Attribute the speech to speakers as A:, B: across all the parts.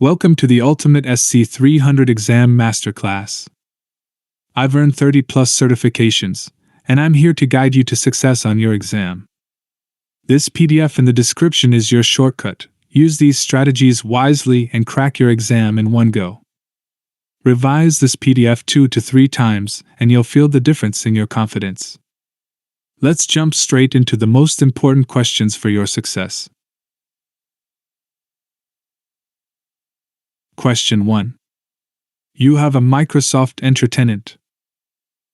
A: Welcome to the Ultimate SC-300 Exam Masterclass. I've earned 30 plus certifications, and I'm here to guide you to success on your exam. This PDF in the description is your shortcut. Use these strategies wisely and crack your exam in one go. Revise this PDF 2 to 3 times, and you'll feel the difference in your confidence. Let's jump straight into the most important questions for your success. Question 1. You have a Microsoft Entra tenant.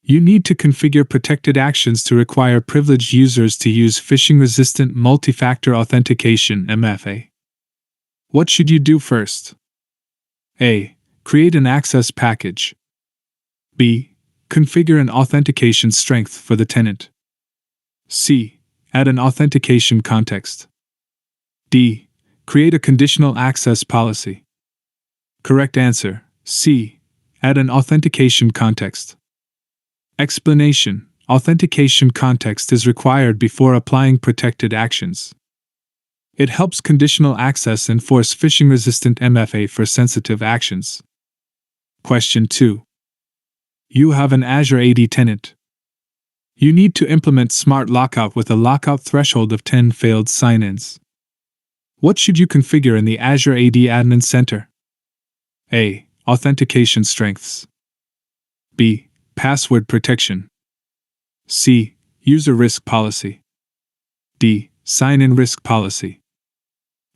A: You need to configure protected actions to require privileged users to use phishing-resistant multi-factor authentication (MFA). What should you do first? A. Create an access package. B. Configure an authentication strength for the tenant. C. Add an authentication context. D. Create a conditional access policy. Correct answer, C. Add an authentication context. Explanation: authentication context is required before applying protected actions. It helps conditional access enforce phishing-resistant MFA for sensitive actions. Question 2. You have an Azure AD tenant. You need to implement Smart Lockout with a lockout threshold of 10 failed sign-ins. What should you configure in the Azure AD Admin Center? A. Authentication strengths. B. Password protection. C. User risk policy. D. Sign-in risk policy.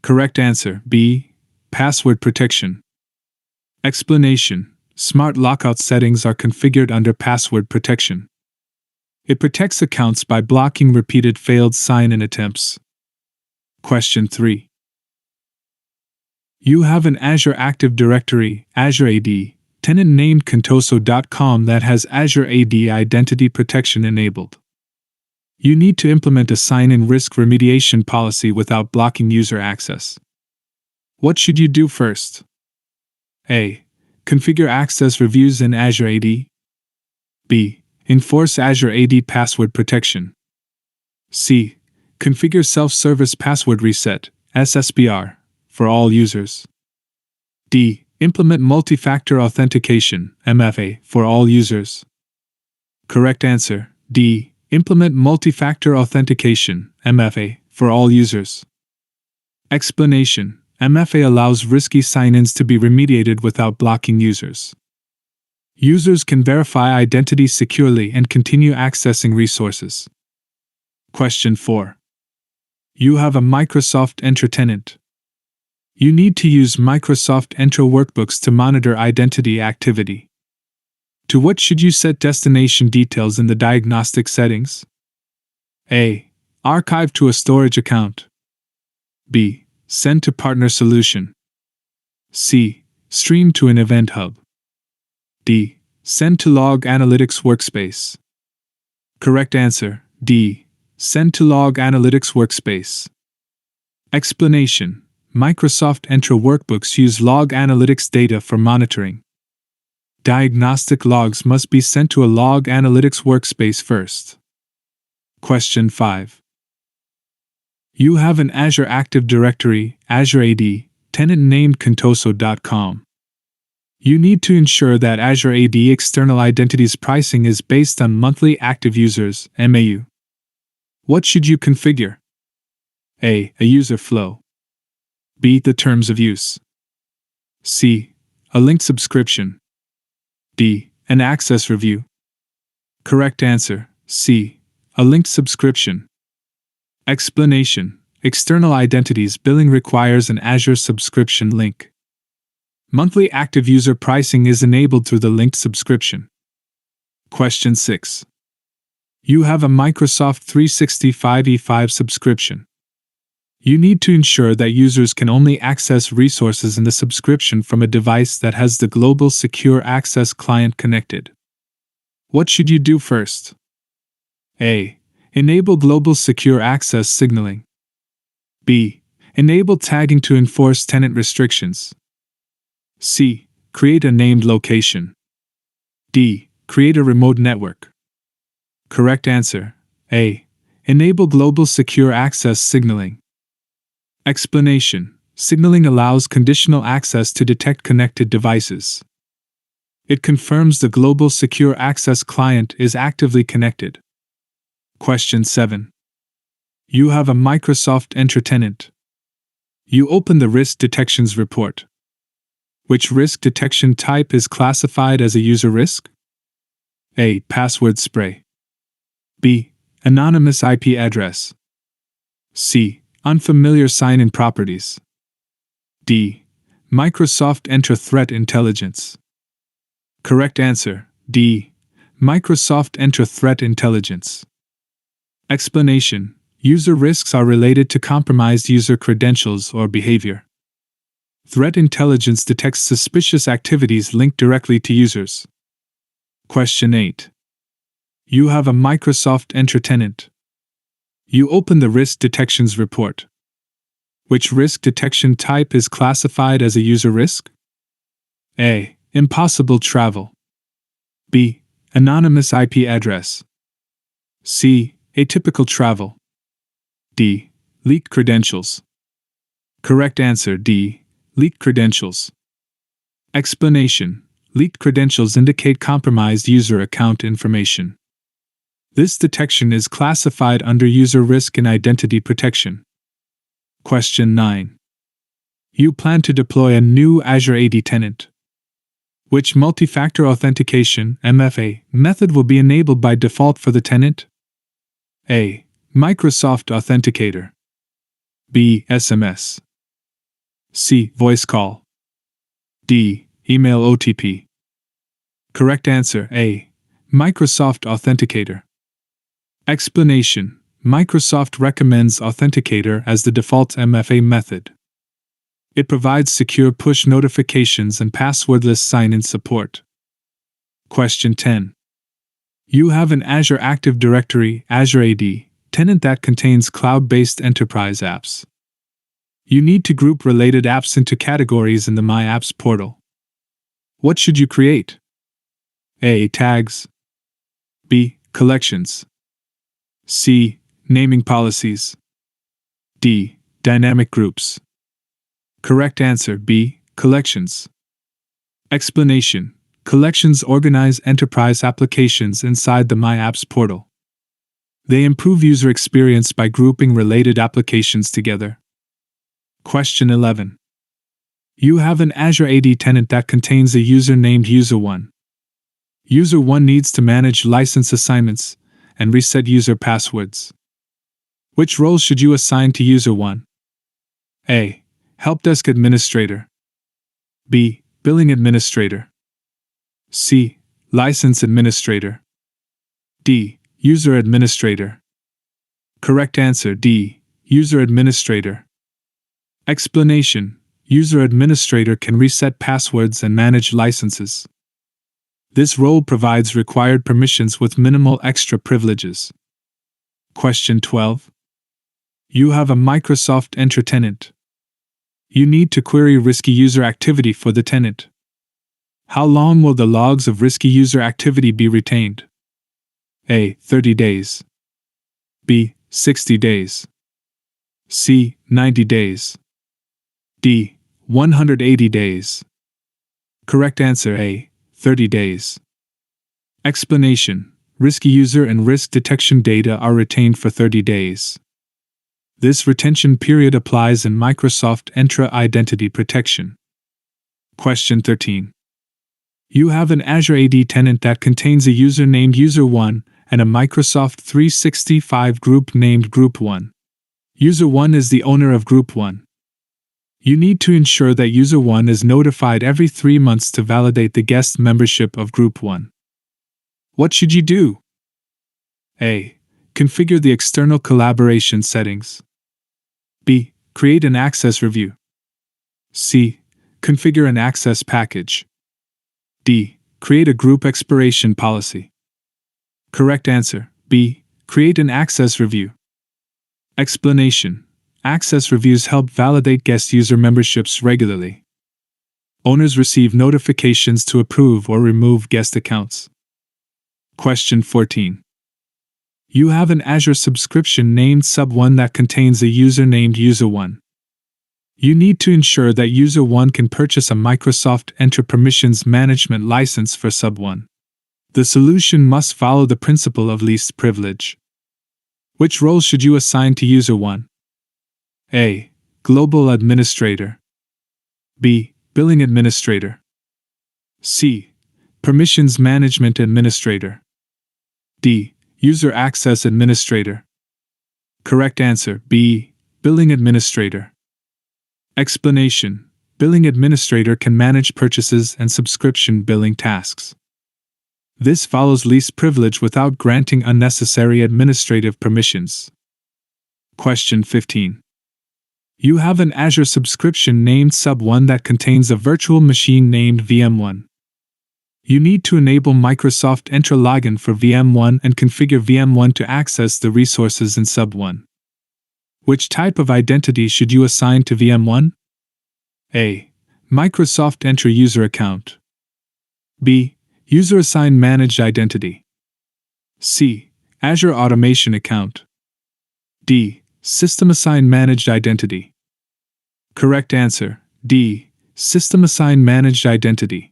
A: Correct answer, B. Password protection. Explanation: Smart Lockout settings are configured under password protection. It protects accounts by blocking repeated failed sign-in attempts. Question 3. You have an Azure Active Directory (Azure AD) tenant named Contoso.com that has Azure AD identity protection enabled. You need to implement a sign-in risk remediation policy without blocking user access. What should you do first? A. Configure access reviews in Azure AD. B. Enforce Azure AD password protection. C. Configure self-service password reset (SSPR) for all users. D. Implement multi-factor authentication (MFA) for all users. Correct answer, D. Implement multi-factor authentication (MFA) for all users. Explanation: MFA allows risky sign-ins to be remediated without blocking users. Users can verify identity securely and continue accessing resources. Question 4. You have a Microsoft Entra tenant. You need to use Microsoft Entra workbooks to monitor identity activity. To what should you set destination details in the diagnostic settings? A. Archive to a storage account. B. Send to partner solution. C. Stream to an event hub. D. Send to log analytics workspace. Correct answer, D. Send to log analytics workspace. Explanation: Microsoft Entra workbooks use log analytics data for monitoring. Diagnostic logs must be sent to a log analytics workspace first. Question 5. You have an Azure Active Directory (Azure AD) tenant named Contoso.com. You need to ensure that Azure AD external identities pricing is based on monthly active users (MAU). What should you configure? A. A user flow. B. The terms of use. C. A linked subscription. D. An access review. Correct answer, C. A linked subscription. Explanation: external identities billing requires an Azure subscription link. Monthly active user pricing is enabled through the linked subscription. Question 6. You have a Microsoft 365 E5 subscription. You need to ensure that users can only access resources in the subscription from a device that has the Global Secure Access client connected. What should you do first? A. Enable Global Secure Access signaling. B. Enable tagging to enforce tenant restrictions. C. Create a named location. D. Create a remote network. Correct answer, A. Enable Global Secure Access signaling. Explanation: Signaling allows conditional access to detect connected devices. It confirms the global secure access client is actively connected. Question 7. You have a Microsoft Entra tenant. You open the risk detections report. Which risk detection type is classified as a user risk? A. Password spray. B. Anonymous IP address. C. Unfamiliar sign-in properties. D. Microsoft Entra threat intelligence. Correct answer, D. Microsoft Entra threat intelligence. Explanation: user risks are related to compromised user credentials or behavior. Threat intelligence detects suspicious activities linked directly to users. Question 8. You have a Microsoft Entra tenant. You open the risk detections report. Which risk detection type is classified as a user risk? A. Impossible travel. B. Anonymous IP address. C. Atypical travel. D. Leaked credentials. Correct answer D. Leaked credentials. Explanation: leaked credentials indicate compromised user account information. This detection is classified under user risk and identity protection. Question 9. You plan to deploy a new Azure AD tenant. Which multi-factor authentication (MFA) method will be enabled by default for the tenant? A. Microsoft Authenticator. B. SMS. C. Voice call. D. Email OTP. Correct answer A. Microsoft Authenticator. Explanation: Microsoft recommends Authenticator as the default MFA method. It provides secure push notifications and passwordless sign-in support. Question 10. You have an Azure Active Directory Azure AD tenant that contains cloud-based enterprise apps. You need to group related apps into categories in the My Apps portal. What should you create? A. Tags. B. Collections. C. Naming policies. D. Dynamic groups. Correct answer B. Collections. Explanation: collections organize enterprise applications inside the My Apps portal. They improve user experience by grouping related applications together. Question 11. You have an Azure AD tenant that contains a user named User1. User1 needs to manage license assignments and reset user passwords. Which roles should you assign to User1? A. Help Desk Administrator. B. Billing Administrator. C. License Administrator. D. User Administrator. Correct answer D. User Administrator. Explanation: User Administrator can reset passwords and manage licenses. This role provides required permissions with minimal extra privileges. Question 12. You have a Microsoft Entra tenant. You need to query risky user activity for the tenant. How long will the logs of risky user activity be retained? A. 30 days. B. 60 days. C. 90 days. D. 180 days. Correct answer A. 30 days. Explanation: risky user and risk detection data are retained for 30 days. This retention period applies in Microsoft Entra Identity Protection. Question 13. You have an Azure AD tenant that contains a user named User1 and a Microsoft 365 group named Group1. User1 is the owner of Group1. You need to ensure that User1 is notified every 3 months to validate the guest membership of Group1. What should you do? A. Configure the external collaboration settings. B. Create an access review. C. Configure an access package. D. Create a group expiration policy. Correct answer B. Create an access review. Explanation: access reviews help validate guest user memberships regularly. Owners receive notifications to approve or remove guest accounts. Question 14. You have an Azure subscription named Sub1 that contains a user named User1. You need to ensure that User 1 can purchase a Microsoft Entra Permissions Management license for Sub 1. The solution must follow the principle of least privilege. Which role should you assign to User 1? A. Global Administrator. B. Billing Administrator. C. Permissions Management Administrator. D. User Access Administrator. Correct answer B. Billing Administrator. Explanation: Billing Administrator can manage purchases and subscription billing tasks. This follows least privilege without granting unnecessary administrative permissions. Question 15. You have an Azure subscription named Sub1 that contains a virtual machine named VM1. You need to enable Microsoft Entra login for VM1 and configure VM1 to access the resources in Sub1. Which type of identity should you assign to VM1? A. Microsoft Entra User Account. B. User Assigned Managed Identity. C. Azure Automation Account. D. System Assigned Managed Identity. Correct answer D. System Assigned Managed Identity.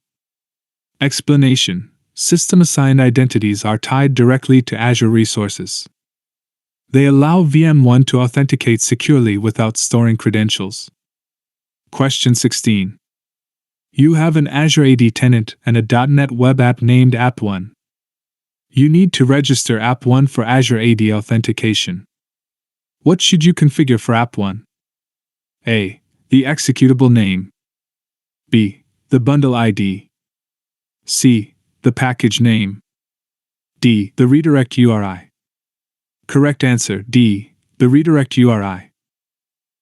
A: Explanation: System Assigned Identities are tied directly to Azure resources. They allow VM1 to authenticate securely without storing credentials. Question 16. You have an Azure AD tenant and a .NET web app named App1. You need to register App1 for Azure AD authentication. What should you configure for App1? A. The executable name. B. The bundle ID. C. The package name. D. The redirect URI. Correct answer D. The redirect URI.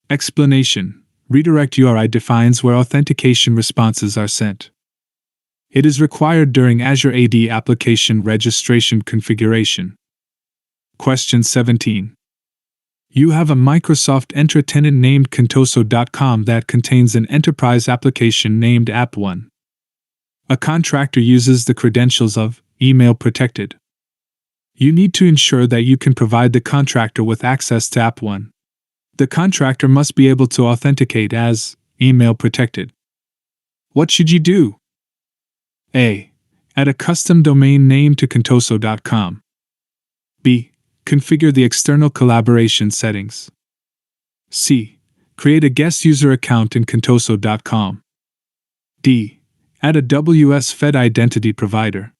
A: Explanation: Redirect URI defines where authentication responses are sent. It is required during Azure AD application registration configuration. Question 17. You have a Microsoft Entra tenant named Contoso.com that contains an enterprise application named App1. A contractor uses the credentials of email protected. You need to ensure that you can provide the contractor with access to App1. The contractor must be able to authenticate as email protected. What should you do? A. Add a custom domain name to Contoso.com. B. Configure the external collaboration settings. C. Create a guest user account in Contoso.com. D. Add a WS-Fed identity provider.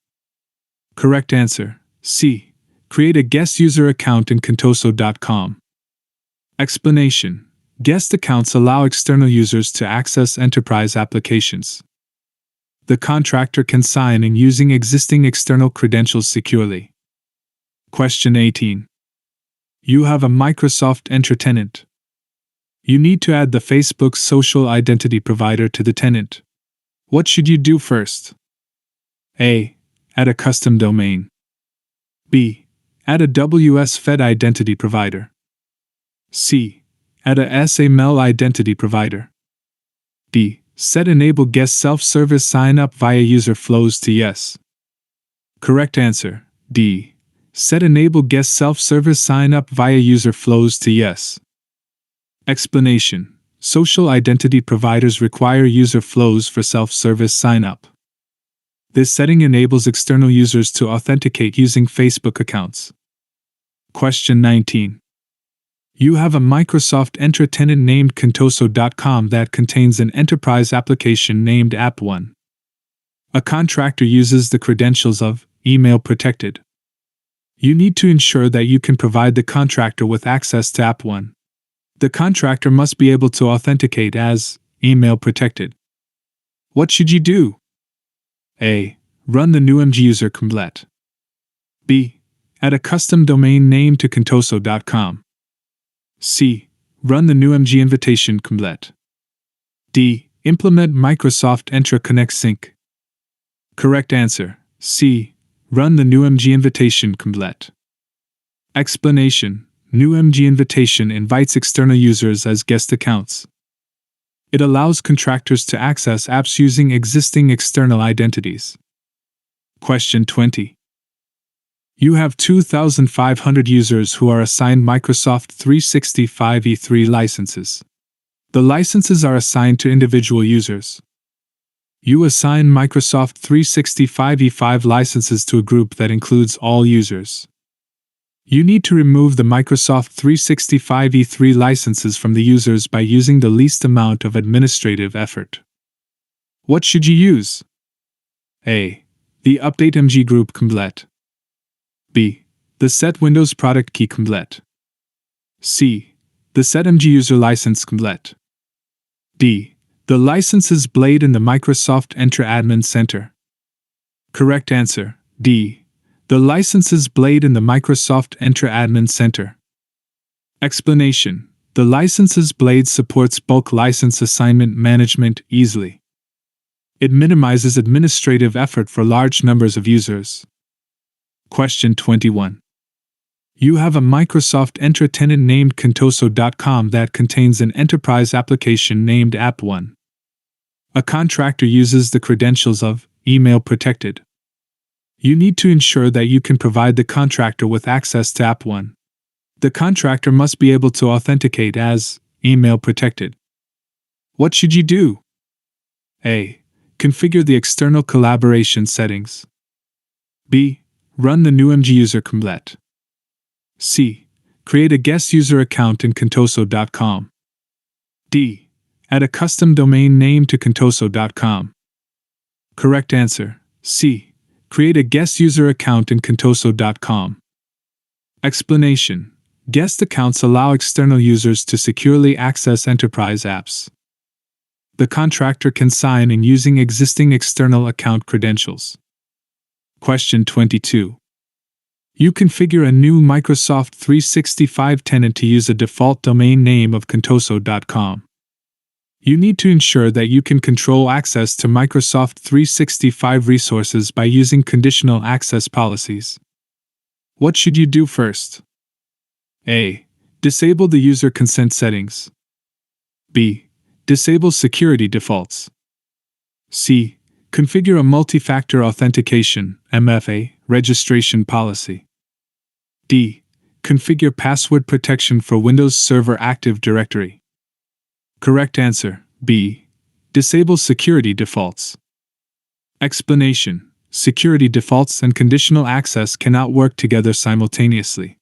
A: Correct answer C. Create a guest user account in Contoso.com. Explanation: Guest accounts allow external users to access enterprise applications. The contractor can sign in using existing external credentials securely. Question 18. You have a Microsoft Entra tenant. You need to add the Facebook social identity provider to the tenant. What should you do first? A. Add a custom domain. B. Add a WS-Fed identity provider. C. Add a SAML identity provider. D. Set enable guest self-service sign-up via user flows to yes. Correct answer D. Set enable guest self-service sign-up via user flows to yes. Explanation: Social identity providers require user flows for self-service sign-up. This setting enables external users to authenticate using Facebook accounts. Question 19. You have a Microsoft Entra tenant named Contoso.com that contains an enterprise application named App1. A contractor uses the credentials of email protected. You need to ensure that you can provide the contractor with access to App1. The contractor must be able to authenticate as email protected. What should you do? A. Run the new user complete. B. Add a custom domain name to Contoso.com. C. Run the new invitation complete. D. Implement Microsoft Entra Connect Sync. Correct answer C. Run the new invitation complete. Explanation: New invitation invites external users as guest accounts. It allows contractors to access apps using existing external identities. Question 20. You have 2,500 users who are assigned Microsoft 365 E3 licenses. The licenses are assigned to individual users. You assign Microsoft 365 E5 licenses to a group that includes all users. You need to remove the Microsoft 365 E3 licenses from the users by using the least amount of administrative effort. What should you use? A. The Update MG Group Complete. B. The Set Windows Product Key Complete. C. The Set MG User License Complete. D. The licenses blade in the Microsoft Entra Admin Center. Correct answer, D. The licenses blade in the Microsoft Entra Admin Center. Explanation: the licenses blade supports bulk license assignment management easily. It minimizes administrative effort for large numbers of users. Question 21. You have a Microsoft Entra tenant named Contoso.com that contains an enterprise application named App1. A contractor uses the credentials of email protected. You need to ensure that you can provide the contractor with access to App1. The contractor must be able to authenticate as email protected. What should you do? A. Configure the external collaboration settings. B. Run the new MG user complete. C. Create a guest user account in Contoso.com. D. Add a custom domain name to Contoso.com. Correct answer, C. Create a guest user account in Contoso.com. Explanation: guest accounts allow external users to securely access enterprise apps. The contractor can sign in using existing external account credentials. Question 22. You configure a new Microsoft 365 tenant to use a default domain name of Contoso.com. You need to ensure that you can control access to Microsoft 365 resources by using conditional access policies. What should you do first? A. Disable the user consent settings. B. Disable security defaults. C. Configure a multi-factor authentication (MFA) registration policy. D. Configure password protection for Windows Server Active Directory. Correct answer, B. Disable security defaults. Explanation: security defaults and conditional access cannot work together simultaneously.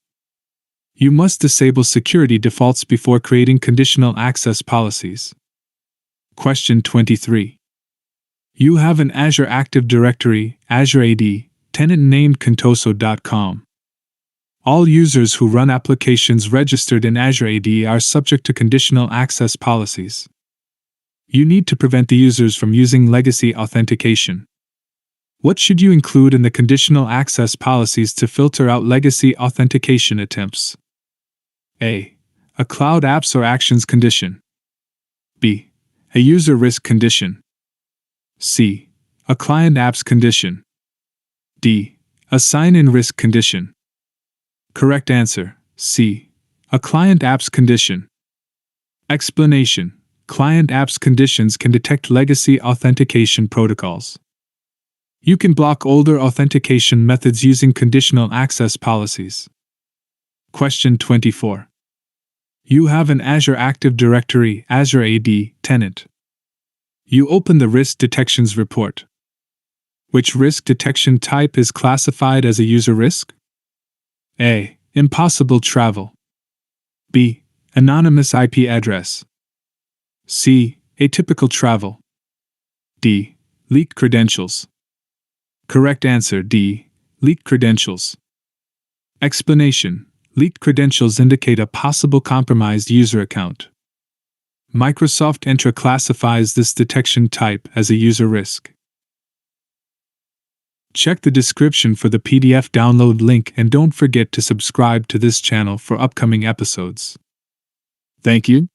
A: You must disable security defaults before creating conditional access policies. Question 23. You have an Azure Active Directory Azure AD tenant named Contoso.com. All users who run applications registered in Azure AD are subject to conditional access policies. You need to prevent the users from using legacy authentication. What should you include in the conditional access policies to filter out legacy authentication attempts? A. A cloud apps or actions condition. B. A user risk condition. C. A client apps condition. D. A sign-in risk condition. Correct answer, C. A client apps condition. Explanation: client apps conditions can detect legacy authentication protocols. You can block older authentication methods using conditional access policies. Question 24. You have an Azure Active Directory Azure AD tenant. You open the Risk Detections report. Which risk detection type is classified as a user risk? A. Impossible travel. B. Anonymous IP address. C. Atypical travel. D. Leaked credentials. Correct answer, D. Leaked credentials. Explanation: leaked credentials indicate a possible compromised user account. Microsoft Entra classifies this detection type as a user risk. Check the description for the PDF download link and don't forget to subscribe to this channel for upcoming episodes. Thank you.